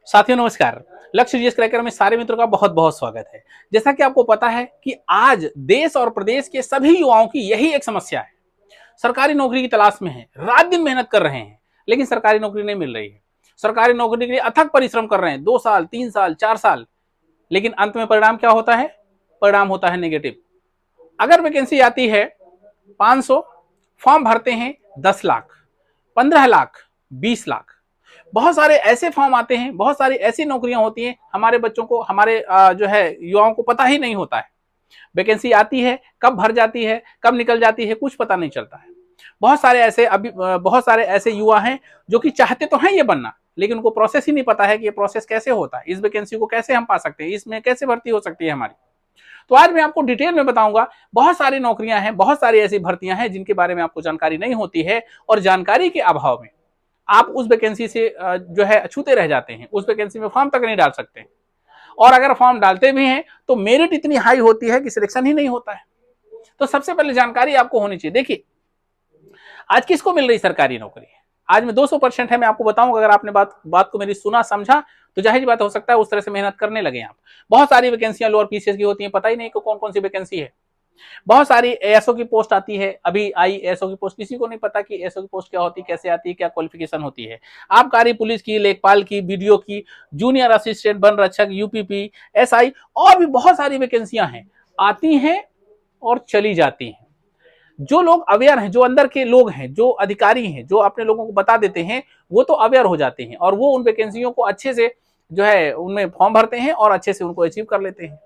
साथियों नमस्कार। लक्ष्य जीएस क्रैकर में सारे मित्रों का बहुत बहुत स्वागत है। जैसा कि आपको पता है कि आज देश और प्रदेश के सभी युवाओं की यही एक समस्या है। सरकारी नौकरी की तलाश में है, रात दिन मेहनत कर रहे हैं, लेकिन सरकारी नौकरी नहीं मिल रही है। सरकारी नौकरी के लिए अथक परिश्रम कर रहे हैं, 2 साल 3 साल 4 साल, लेकिन अंत में परिणाम क्या होता है? परिणाम होता है नेगेटिव। अगर वैकेंसी आती है 500, फॉर्म भरते हैं 10 लाख, 15 लाख, 20 लाख। बहुत सारे ऐसे फॉर्म आते हैं, बहुत सारी ऐसी नौकरियां होती हैं, हमारे बच्चों को, हमारे जो है युवाओं को पता ही नहीं होता है। वैकेंसी आती है, कब भर जाती है, कब निकल जाती है, कुछ पता नहीं चलता है। बहुत सारे ऐसे युवा हैं जो कि चाहते तो हैं ये बनना, लेकिन उनको प्रोसेस ही नहीं पता है कि ये प्रोसेस कैसे होता है, इस वैकेंसी को कैसे हम पा सकते हैं, इसमें कैसे भर्ती हो सकती है हमारी। तो आज मैं आपको डिटेल में बताऊंगा। बहुत सारी नौकरियां हैं, बहुत सारी ऐसी भर्तियां हैं जिनके बारे में आपको जानकारी नहीं होती है, और जानकारी के अभाव में आप उस वैकेंसी से जो है अछूते रह जाते हैं, उस वैकेंसी में फॉर्म तक नहीं डाल सकते, और अगर फॉर्म डालते भी हैं तो मेरिट इतनी हाई होती है कि सिलेक्शन ही नहीं होता है। तो सबसे पहले जानकारी आपको होनी चाहिए। देखिए, आज किसको मिल रही सरकारी नौकरी? आज में 200% है, मैं आपको बताऊंगा। अगर आपने बात को मेरी सुना समझा तो जाहिर बात हो सकता है उस तरह से मेहनत करने लगे आप। बहुत सारी वैकेंसियां लोअर पीसीएस की होती हैं, पता ही नहीं कि कौन कौन सी वैकेंसी है। बहुत सारी एएसओ की पोस्ट आती है, अभी आई एएसओ की पोस्ट, किसी को नहीं पता कि एएसओ की पोस्ट क्या होती है, कैसे आती है, क्या क्वालिफिकेशन होती है। आबकारी पुलिस की, लेखपाल की, बीडीओ की, जूनियर असिस्टेंट वन रक्षक, यूपीपी, एसआई, और भी बहुत सारी वैकेंसियां हैं, आती हैं और चली जाती हैं। जो लोग अवेयर हैं, जो अंदर के लोग हैं, जो अधिकारी हैं, जो अपने लोगों को बता देते हैं, वो तो अवेयर हो जाते हैं और वो उन वैकेंसियों को अच्छे से जो है उनमें फॉर्म भरते हैं और अच्छे से उनको अचीव कर लेते हैं।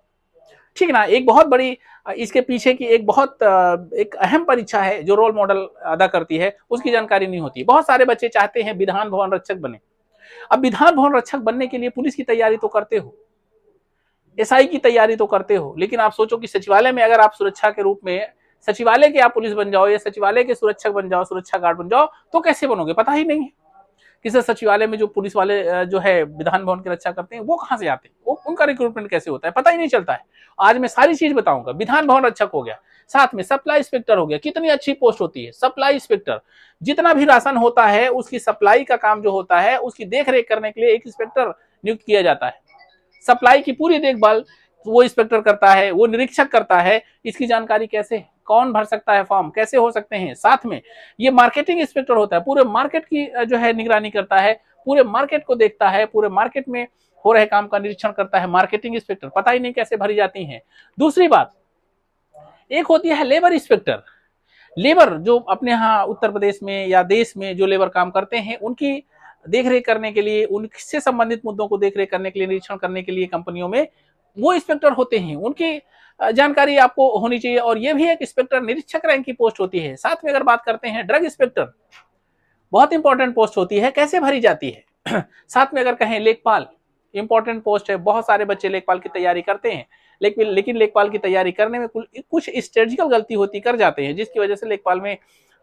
ठीक ना? एक बहुत बड़ी इसके पीछे की एक अहम परीक्षा है जो रोल मॉडल अदा करती है, उसकी जानकारी नहीं होती। बहुत सारे बच्चे चाहते हैं विधान भवन रक्षक बने। अब विधान भवन रक्षक बनने के लिए पुलिस की तैयारी तो करते हो, एसआई की तैयारी तो करते हो, लेकिन आप सोचो कि सचिवालय में अगर आप सुरक्षा के रूप में सचिवालय के आप पुलिस बन जाओ या सचिवालय के सुरक्षक बन जाओ, सुरक्षा गार्ड बन जाओ, तो कैसे बनोगे? पता ही नहीं है। किसी सचिवालय में जो पुलिस वाले जो है विधान भवन की रक्षा करते हैं, वो कहां से आते हैं, वो उनका रिक्रूटमेंट कैसे होता है, पता ही नहीं चलता है। आज मैं सारी चीज बताऊंगा। विधान भवन रक्षक हो गया, साथ में सप्लाई इंस्पेक्टर हो गया। कितनी अच्छी पोस्ट होती है सप्लाई इंस्पेक्टर। जितना भी राशन होता है उसकी सप्लाई का काम जो होता है, उसकी देखरेख करने के लिए एक इंस्पेक्टर नियुक्त किया जाता है। सप्लाई की पूरी देखभाल वो इंस्पेक्टर करता है, वो निरीक्षक करता है। इसकी जानकारी कैसे, कौन भर सकता है फॉर्म, कैसे हो सकते हैं। साथ में ये मार्केटिंग इंस्पेक्टर होता है, पूरे मार्केट की जो है निगरानी करता है, पूरे मार्केट को देखता है, पूरे मार्केट में हो रहे काम का निरीक्षण करता है। मार्केटिंग इंस्पेक्टर पता ही नहीं कैसे भरी जाती है। दूसरी बात, एक होती है लेबर इंस्पेक्टर। लेबर जो अपने यहाँ उत्तर प्रदेश में या देश में जो लेबर काम करते हैं, उनकी देखरेख करने के लिए, उनसे संबंधित मुद्दों को देखरेख करने के लिए, निरीक्षण करने के लिए कंपनियों में वो इंस्पेक्टर होते हैं। उनकी जानकारी आपको होनी चाहिए। और ये भी एक इंस्पेक्टर निरीक्षक रैंक की पोस्ट होती है। साथ में अगर बात करते हैं ड्रग इंस्पेक्टर, बहुत इंपॉर्टेंट पोस्ट होती है, कैसे भरी जाती है। साथ में अगर कहें लेखपाल, इंपॉर्टेंट पोस्ट है। बहुत सारे बच्चे लेखपाल की तैयारी करते हैं, लेकिन लेखपाल की तैयारी करने में कुछ स्ट्रेटेजिकल गलती होती कर जाते हैं, जिसकी वजह से लेखपाल में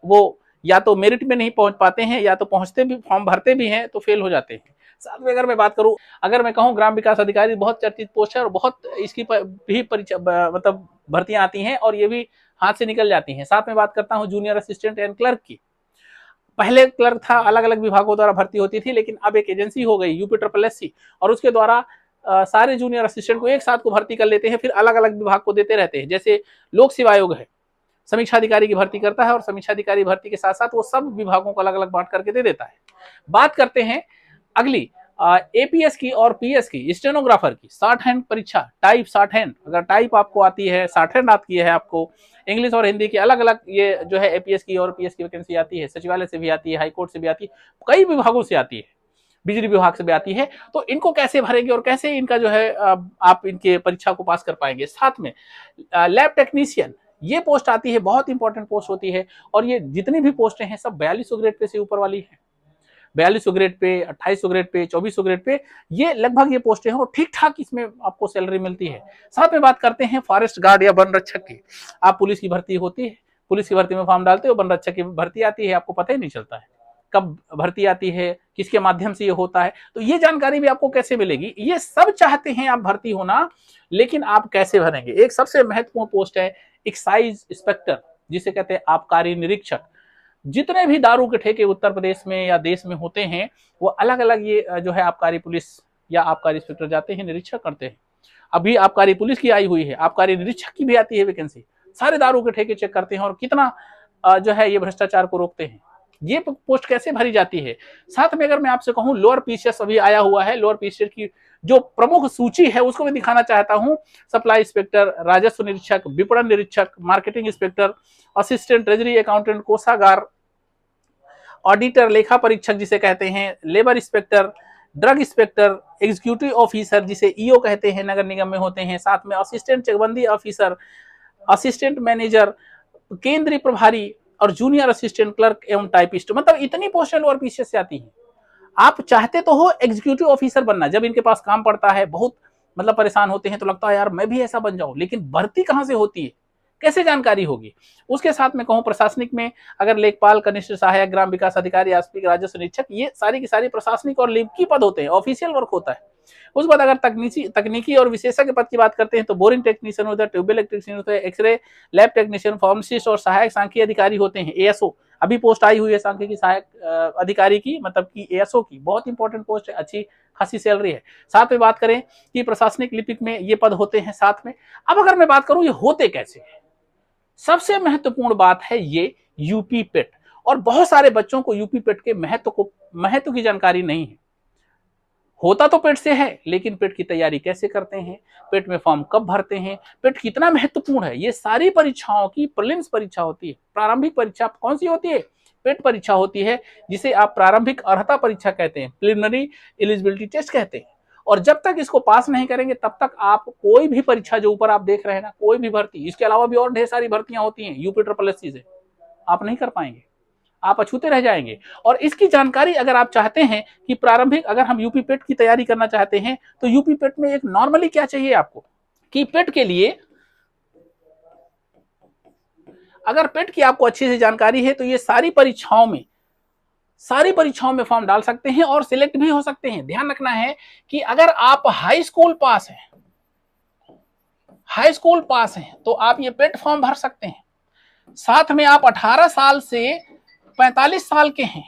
वो या तो मेरिट में नहीं पहुंच पाते हैं, या तो पहुंचते भी, फॉर्म भरते भी हैं तो फेल हो जाते हैं। साथ में अगर मैं बात करूं, अगर मैं कहूं ग्राम विकास अधिकारी, बहुत चर्चित पोस्ट है और बहुत इसकी भी परीक्षा मतलब भर्तियां आती हैं और ये भी हाथ से निकल जाती हैं। साथ में बात करता हूं जूनियर असिस्टेंट एंड क्लर्क की। पहले क्लर्क था, अलग अलग विभागों द्वारा भर्ती होती थी, लेकिन अब एक एजेंसी हो गई यूपीएससी, और उसके द्वारा सारे जूनियर असिस्टेंट को एक साथ को भर्ती कर लेते हैं, फिर अलग अलग विभाग को देते रहते हैं। जैसे लोक सेवा आयोग है, समीक्षा अधिकारी की भर्ती करता है और समीक्षा अधिकारी भर्ती के साथ साथ वो सब विभागों को अलग अलग बांट करके दे देता है। बात करते हैं अगली एपीएस की और पीएस की, स्टेनोग्राफर की। शॉर्ट हैंड परीक्षा, टाइप शॉर्ट हैंड, अगर टाइप आपको आती है, शॉर्ट हैंड आती है आपको, इंग्लिश और हिंदी की अलग अलग ये जो है एपीएस की और पीएस की वैकेंसी आती है। सचिवालय से भी आती है, हाईकोर्ट से भी आती है, कई विभागों से आती है, बिजली विभाग से भी आती है। तो इनको कैसे भरेंगे और कैसे इनका जो है आप इनके परीक्षा को पास कर पाएंगे। साथ में लैब टेक्नीशियन, ये पोस्ट आती है, बहुत इंपॉर्टेंट पोस्ट होती है। और ये जितनी भी पोस्टें हैं सब 4200 ग्रेड पे से ऊपर वाली है। 4200 grade pay, 2800 grade pay, 2400 grade pay, ये लगभग ये पोस्टें हैं और ठीक ठाक इसमें आपको सैलरी मिलती है। साथ में बात करते हैं फॉरेस्ट गार्ड या वन रक्षक की। आप पुलिस की भर्ती होती है, पुलिस की भर्ती में फॉर्म डालते हो, वन रक्षक की भर्ती आती है, आपको पता ही नहीं चलता है कब भर्ती आती है, किसके माध्यम से ये होता है। तो ये जानकारी भी आपको कैसे मिलेगी? ये सब चाहते हैं आप भर्ती होना, लेकिन आप कैसे भरेंगे? एक सबसे महत्वपूर्ण पोस्ट है एक्साइज इंस्पेक्टर, जिसे कहते हैं आबकारी निरीक्षक। जितने भी दारू के ठेके उत्तर प्रदेश में या देश में होते हैं, वो अलग अलग ये जो है आबकारी पुलिस या आबकारी इंस्पेक्टर जाते हैं, निरीक्षण करते हैं। अभी आबकारी पुलिस की आई हुई है, आबकारी निरीक्षक की भी आती है वैकेंसी। सारे दारू के ठेके चेक करते हैं और कितना जो है ये भ्रष्टाचार को रोकते हैं। ये पोस्ट कैसे भरी जाती है। साथ में अगर मैं आपसे कहूं, लोअर पीसीएस अभी आया हुआ है, लोअर पीसीएस की जो प्रमुख सूची है उसको मैं दिखाना चाहता हूं। सप्लाई इंस्पेक्टर, राजस्व निरीक्षक, विपणन निरीक्षक, marketing inspector, assistant treasury accountant, कोषागार, ऑडिटर, लेखा परीक्षक जिसे कहते हैं, labour inspector, drug inspector, executive officer जिसे ईओ कहते हैं, नगर निगम में होते हैं। साथ में असिस्टेंट चकबंदी ऑफिसर, असिस्टेंट मैनेजर, केंद्रीय प्रभारी और जूनियर असिस्टेंट क्लर्क एवं टाइपिस्ट। मतलब इतनी पोस्टें लोअर पीसीएस से आती हैं। आप चाहते तो हो एग्जीक्यूटिव ऑफिसर बनना, जब इनके पास काम पड़ता है, बहुत मतलब परेशान होते हैं तो लगता है यार मैं भी ऐसा बन जाऊं, लेकिन भर्ती कहां से होती है, कैसे जानकारी होगी। उसके साथ में कहूं प्रशासनिक में अगर लेखपाल, कनिष्ठ सहायक, ग्राम विकास अधिकारी, आस्पिक, राजस्व निरीक्षक, ये सारी की सारी प्रशासनिक और लिपिकी पद होते हैं, ऑफिशियल वर्क होता है। उसके बाद अगर तकनीकी और विशेषज्ञ पद की बात करते हैं तो बोरिंग टेक्नीशियन होता है, ट्यूबवेल इलेक्ट्रीशियन होता है, एक्सरे लैब टेक्नीशियन, फार्मासिस्ट और सहायक सांख्यिकी अधिकारी होते हैं, एएसओ। अभी पोस्ट आई हुई है सांख्यिकी सहायक अधिकारी की, मतलब कि एएसओ की, बहुत इंपॉर्टेंट पोस्ट है, अच्छी खासी सैलरी है। साथ में बात करें कि प्रशासनिक लिपिक में ये पद होते हैं साथ में। अब अगर मैं बात करूं ये होते कैसे हैं, सबसे महत्वपूर्ण बात है ये यूपी पेट। और बहुत सारे बच्चों को यूपी पेट के महत्व की जानकारी नहीं है। होता तो पेट से है, लेकिन पेट की तैयारी कैसे करते हैं, पेट में फॉर्म कब भरते हैं, पेट कितना महत्वपूर्ण है, ये सारी परीक्षाओं की प्रीलिम्स परीक्षा होती है। प्रारंभिक परीक्षा कौन सी होती है, पेट परीक्षा होती है, जिसे आप प्रारंभिक अर्हता परीक्षा कहते हैं, प्रिलिमिनरी एलिजिबिलिटी टेस्ट कहते हैं। और जब तक इसको पास नहीं करेंगे तब तक आप कोई भी परीक्षा जो ऊपर आप देख रहे हैं ना, कोई भी भर्ती, इसके अलावा भी और ढेर सारी भर्तियां होती हैं यूपी SSC से, आप नहीं कर पाएंगे, आप अछूते रह जाएंगे। और इसकी जानकारी अगर आप चाहते हैं कि प्रारंभिक, अगर हम यूपी पेट की तैयारी करना चाहते हैं तो यूपी पेट में एक नॉर्मली क्या चाहिए आपको, कि पेट के लिए अगर पेट की आपको अच्छी से जानकारी है तो ये सारी परीक्षाओं में फॉर्म डाल सकते हैं और सिलेक्ट भी हो सकते हैं। ध्यान रखना है कि अगर आप हाई स्कूल पास हैं तो आप ये पेट फॉर्म भर सकते हैं। साथ में आप 18 साल से 45 साल के हैं,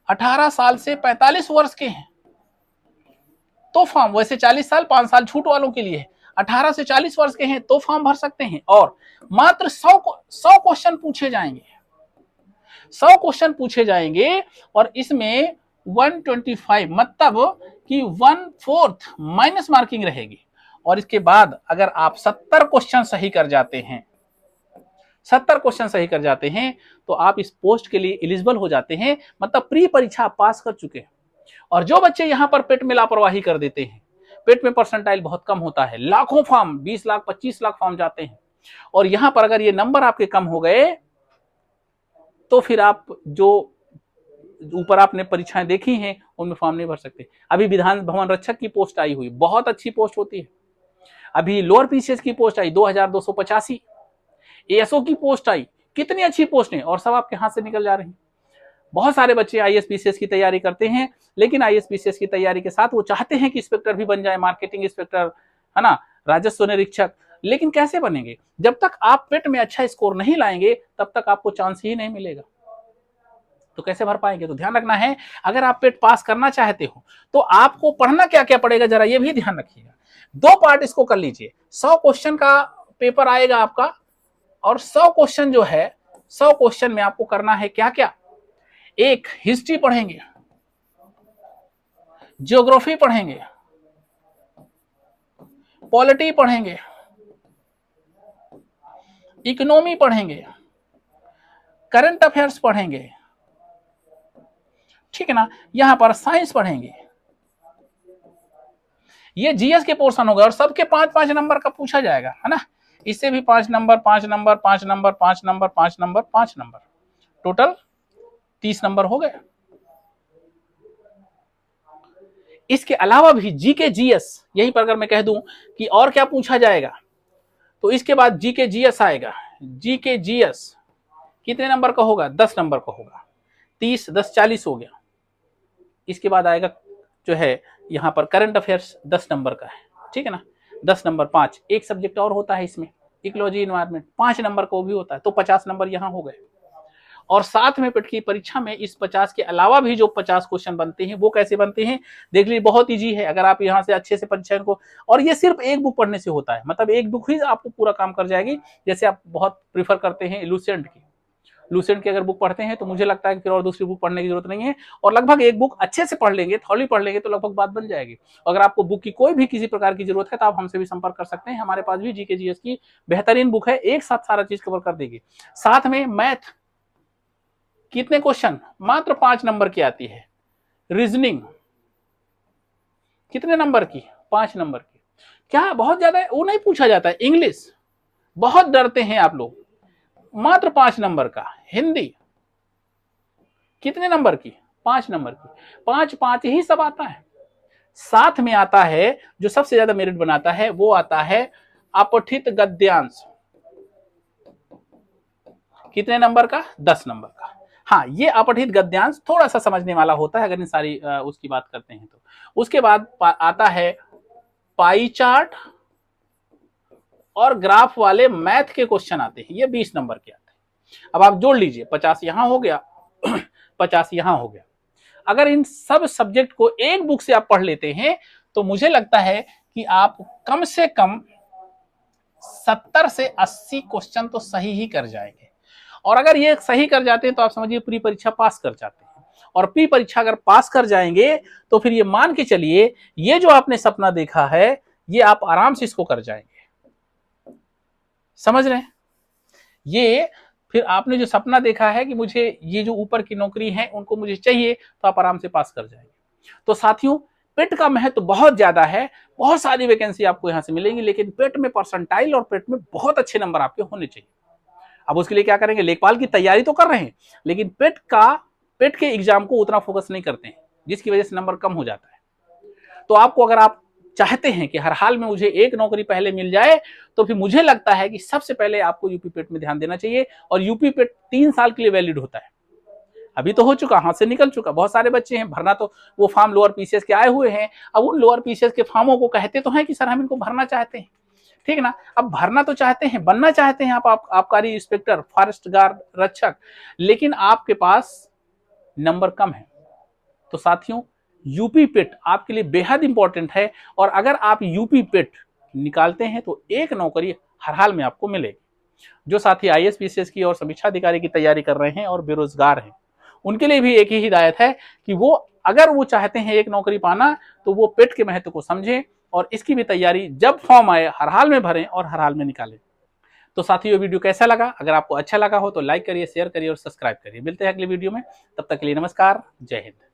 18 साल से 45 वर्ष के हैं तो फॉर्म, वैसे 40 साल 5 साल छूट वालों के लिए है, 18 से 40 वर्ष के हैं तो फॉर्म भर सकते हैं। और मात्र 100 क्वेश्चन पूछे जाएंगे, 100 क्वेश्चन पूछे जाएंगे और इसमें 125 मतलब कि 1/4 माइनस मार्किंग रहेगी। और इसके बाद अगर आप 70 क्वेश्चन सही कर जाते हैं, 70 क्वेश्चन सही कर जाते हैं तो आप इस पोस्ट के लिए एलिजिबल हो जाते हैं, मतलब प्री परीक्षा पास कर चुके हैं। और जो बच्चे यहां पर पेट में लापरवाही कर देते हैं, पेट में परसेंटाइल बहुत कम होता है, लाखों फॉर्म, 20 लाख 25 लाख फॉर्म जाते हैं, और यहां पर अगर ये नंबर आपके कम हो गए तो फिर आप जो ऊपर आपने परीक्षाएं देखी हैं उनमें फॉर्म नहीं भर सकते। अभी विधान भवन रक्षक की पोस्ट आई हुई, बहुत अच्छी पोस्ट होती है। अभी लोअर पीसीएस की पोस्ट आई 2285, एएसओ की पोस्ट आई, कितनी अच्छी पोस्ट है, और सब आपके हाथ से निकल जा रही हैं। बहुत सारे बच्चे आईएएस पीसीएस की तैयारी करते हैं, लेकिन आईएएस पीसीएस की तैयारी के साथ वो चाहते हैं कि इंस्पेक्टर भी बन जाए, मार्केटिंग इंस्पेक्टर, है ना, राजस्व निरीक्षक, लेकिन कैसे बनेंगे, जब तक आप पेट में अच्छा स्कोर नहीं लाएंगे तब तक आपको चांस ही नहीं मिलेगा, तो कैसे भर पाएंगे। तो ध्यान रखना है, अगर आप पेट पास करना चाहते हो तो आपको पढ़ना क्या क्या पड़ेगा, जरा ये भी ध्यान रखिएगा। 2 पार्ट इसको कर लीजिए, 100 क्वेश्चन का पेपर आएगा आपका, और 100 क्वेश्चन जो है, 100 क्वेश्चन में आपको करना है क्या क्या, एक हिस्ट्री पढ़ेंगे, ज्योग्राफी पढ़ेंगे, पॉलिटी पढ़ेंगे, इकोनॉमी पढ़ेंगे, करंट अफेयर्स पढ़ेंगे, ठीक है ना, यहां पर साइंस पढ़ेंगे। ये जीएस के पोर्शन होगा और सबके 5-5 नंबर का पूछा जाएगा, है ना, इससे भी 5 number 5 number 5 number 5 number 5 number 5 number, total 30 number हो गए। इसके अलावा भी जीके जीएस, यहीं पर अगर मैं कह दूं कि और क्या पूछा जाएगा तो इसके बाद जीके जीएस आएगा। जीके जीएस कितने नंबर का होगा, 10 नंबर का होगा, 30 10 40 हो गया। इसके बाद आएगा जो है यहां पर करंट अफेयर्स 10 नंबर का है, ठीक है ना, 10 नंबर 5, एक सब्जेक्ट और होता है इसमें, इकोलॉजी इन्वायरमेंट 5 नंबर का भी होता है, तो 50 नंबर यहां हो गए। और साथ में पेट की परीक्षा में इस 50 के अलावा भी जो 50 क्वेश्चन बनते हैं वो कैसे बनते हैं देख लीजिए। बहुत इजी है, अगर आप यहाँ से अच्छे से परीक्षा को, और ये सिर्फ एक बुक पढ़ने से होता है, मतलब एक बुक ही आपको पूरा काम कर जाएगी। जैसे आप बहुत प्रीफर करते हैं लूसेंट की, लूसेंट की अगर बुक पढ़ते हैं तो मुझे लगता है कि फिर और दूसरी बुक पढ़ने की जरूरत नहीं है, और लगभग एक बुक अच्छे से पढ़ लेंगे, थॉली पढ़ लेंगे तो लगभग बात बन जाएगी। अगर आपको बुक की कोई भी किसी प्रकार की जरूरत है तो आप हमसे भी संपर्क कर सकते हैं, हमारे पास भी जीके जीएस की बेहतरीन बुक है, एक साथ सारा चीज कवर कर देगी। साथ में मैथ कितने क्वेश्चन, मात्र 5 नंबर की आती है। रीजनिंग कितने नंबर की, 5 नंबर की। क्या बहुत ज्यादा वो नहीं पूछा जाता है। इंग्लिश बहुत डरते हैं आप लोग, मात्र 5 नंबर का। हिंदी कितने नंबर की, 5 नंबर की। 5 ही सब आता है। साथ में आता है जो सबसे ज्यादा मेरिट बनाता है, वो आता है अपठित गद्यांश। कितने नंबर का, 10 नंबर का। हाँ, ये अपठित गद्यांश थोड़ा सा समझने वाला होता है अगर इन सारी उसकी बात करते हैं तो। उसके बाद आता है पाई चार्ट और ग्राफ वाले मैथ के क्वेश्चन आते हैं, ये 20 नंबर के आते हैं। अब आप जोड़ लीजिए, 50 यहां हो गया 50 यहां हो गया। अगर इन सब सब्जेक्ट को एक बुक से आप पढ़ लेते हैं तो मुझे लगता है कि आप कम से कम 70 से 80 क्वेश्चन तो सही ही कर जाएंगे। और अगर ये सही कर जाते हैं तो आप समझिए प्री परीक्षा पास कर जाते हैं। और प्री परीक्षा अगर पास कर जाएंगे तो फिर ये मान के चलिए, ये जो आपने सपना देखा है ये आप आराम से इसको कर जाएंगे। समझ रहे हैं? ये फिर आपने जो सपना देखा है कि मुझे ये जो ऊपर की नौकरी है उनको मुझे चाहिए, तो आप आराम से पास कर जाएंगे। तो साथियों, पेट का महत्व तो बहुत ज्यादा है, बहुत सारी वैकेंसी आपको यहां से मिलेंगी, लेकिन पेट में परसेंटाइल और पेट में बहुत अच्छे नंबर आपके होने चाहिए। अब उसके लिए क्या करेंगे, लेखपाल की तैयारी तो कर रहे हैं, लेकिन पेट के एग्जाम को उतना फोकस नहीं करते हैं, जिसकी वजह से नंबर कम हो जाता है। तो आपको, अगर आप चाहते हैं कि हर हाल में मुझे एक नौकरी पहले मिल जाए, तो फिर मुझे लगता है कि सबसे पहले आपको यूपी पेट में ध्यान देना चाहिए। और यूपी पेट 3 साल के लिए वैलिड होता है। अभी तो हो चुका, हाथ से निकल चुका, बहुत सारे बच्चे हैं भरना, तो वो फॉर्म लोअर पीसीएस के आए हुए हैं। अब उन लोअर पीसीएस के फॉर्मों को कहते तो हैं कि सर हम इनको भरना चाहते हैं, ठीक है ना। अब भरना तो चाहते हैं, बनना चाहते हैं आप आबकारी इंस्पेक्टर, फॉरेस्ट गार्ड, रक्षक, लेकिन आपके पास नंबर कम है। तो साथियों, यूपी पेट आपके लिए बेहद इंपॉर्टेंट है, और अगर आप यूपी पेट निकालते हैं तो एक नौकरी हर हाल में आपको मिलेगी। जो साथी आईएएस पीसीएस की और समीक्षा अधिकारी की तैयारी कर रहे हैं और बेरोजगार हैं, उनके लिए भी एक ही हिदायत है कि वो, अगर वो चाहते हैं एक नौकरी पाना, तो वो पेट के महत्व को समझें और इसकी भी तैयारी जब फॉर्म आए हर हाल में भरें और हर हाल में निकालें। तो साथियों, वीडियो कैसा लगा? अगर आपको अच्छा लगा हो तो लाइक करिए, शेयर करिए और सब्सक्राइब करिए। मिलते हैं अगले वीडियो में, तब तक के लिए नमस्कार, जय हिंद।